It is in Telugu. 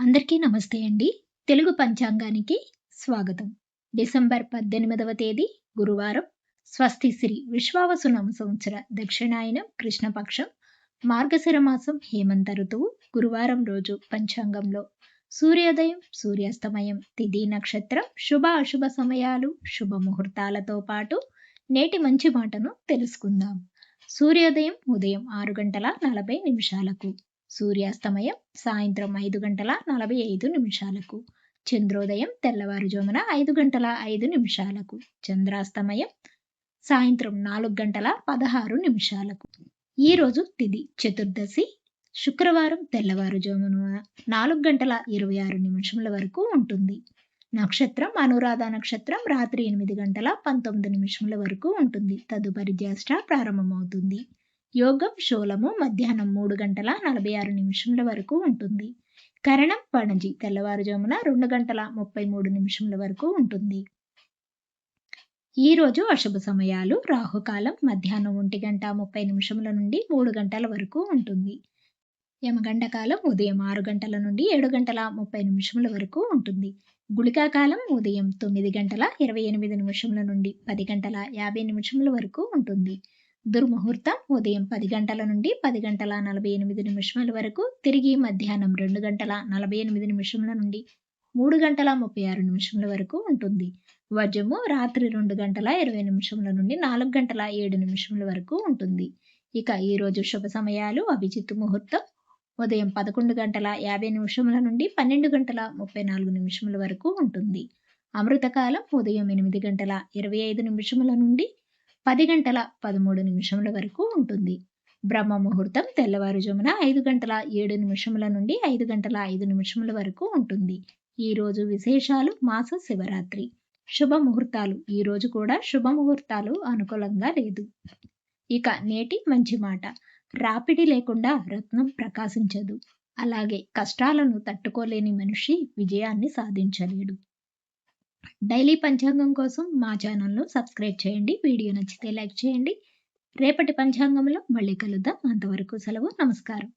అందరికీ నమస్తే అండి. తెలుగు పంచాంగానికి స్వాగతం. డిసెంబర్ 18వ తేదీ గురువారం. స్వస్తి శ్రీ విశ్వావసునామ సంవత్సర దక్షిణాయనం కృష్ణపక్షం మార్గశిర మాసం హేమంత ఋతువు గురువారం రోజు పంచాంగంలో సూర్యోదయం, సూర్యాస్తమయం, తిథి, నక్షత్రం, శుభ అశుభ సమయాలు, శుభ ముహూర్తాలతో పాటు నేటి మంచి మాటను తెలుసుకుందాం. సూర్యోదయం ఉదయం 6 గంటల 40 నిమిషాలకు, సూర్యాస్తమయం సాయంత్రం 5 గంటల 45 నిమిషాలకు, చంద్రోదయం తెల్లవారుజామున 5 గంటల 5 నిమిషాలకు, చంద్రాస్తమయం సాయంత్రం 4 గంటల 16 నిమిషాలకు. ఈరోజు తిథి చతుర్దశి, శుక్రవారం తెల్లవారుజామున 4 గంటల 26 నిమిషముల వరకు ఉంటుంది. నక్షత్రం అనురాధ నక్షత్రం రాత్రి 8 గంటల 19 నిమిషముల వరకు ఉంటుంది. తదుపరి జ్యేష్ఠ ప్రారంభమవుతుంది. యోగం శూలము మధ్యాహ్నం 3 గంటల 46 నిమిషముల వరకు ఉంటుంది. కరణం పణజి తెల్లవారుజామున 2 గంటల 33 నిమిషముల వరకు ఉంటుంది. ఈరోజు అశుభ సమయాలు రాహుకాలం మధ్యాహ్నం 1 గంట 30 నిమిషముల నుండి 3 గంటల వరకు ఉంటుంది. యమగండ కాలం ఉదయం 6 గంటల నుండి 7 గంటల 30 నిమిషముల వరకు ఉంటుంది. గుళికా కాలం ఉదయం 9 గంటల 28 నిమిషముల నుండి 10 గంటల 50 నిమిషముల వరకు ఉంటుంది. దుర్ముహూర్తం ఉదయం 10 గంటల నుండి 10 గంటల 48 నిమిషముల వరకు, తిరిగి మధ్యాహ్నం 2 గంటల 48 నిమిషముల నుండి 3 గంటల 36 నిమిషముల వరకు ఉంటుంది. వర్జము రాత్రి 2 గంటల 20 నిమిషముల నుండి 4 గంటల 7 నిమిషముల వరకు ఉంటుంది. ఇక ఈరోజు శుభ సమయాలు అభిజిత్ ముహూర్తం ఉదయం 11 గంటల 50 నిమిషముల నుండి 12 గంటల 34 నిమిషముల వరకు ఉంటుంది. అమృతకాలం ఉదయం 8 గంటల 25 నిమిషముల నుండి 10 గంటల 13 నిమిషముల వరకు ఉంటుంది. బ్రహ్మ ముహూర్తం తెల్లవారుజామున 5 గంటల 7 నిమిషముల నుండి 5 గంటల 5 నిమిషముల వరకు ఉంటుంది. ఈ రోజు విశేషాలు మాస శివరాత్రి. శుభ ముహూర్తాలు ఈ రోజు కూడా శుభ ముహూర్తాలు అనుకూలంగా లేదు. ఇక నేటి మంచి మాట, రాపిడి లేకుండా రత్నం ప్రకాశించదు. అలాగే కష్టాలను తట్టుకోలేని మనిషి విజయాన్ని సాధించలేడు. డైలీ పంచాంగం కోసం మా ఛానల్ను సబ్స్క్రైబ్ చేయండి. వీడియో నచ్చితే లైక్ చేయండి. రేపటి పంచాంగంలో మళ్ళీ కలుద్దాం. అంతవరకు సెలవు. నమస్కారం.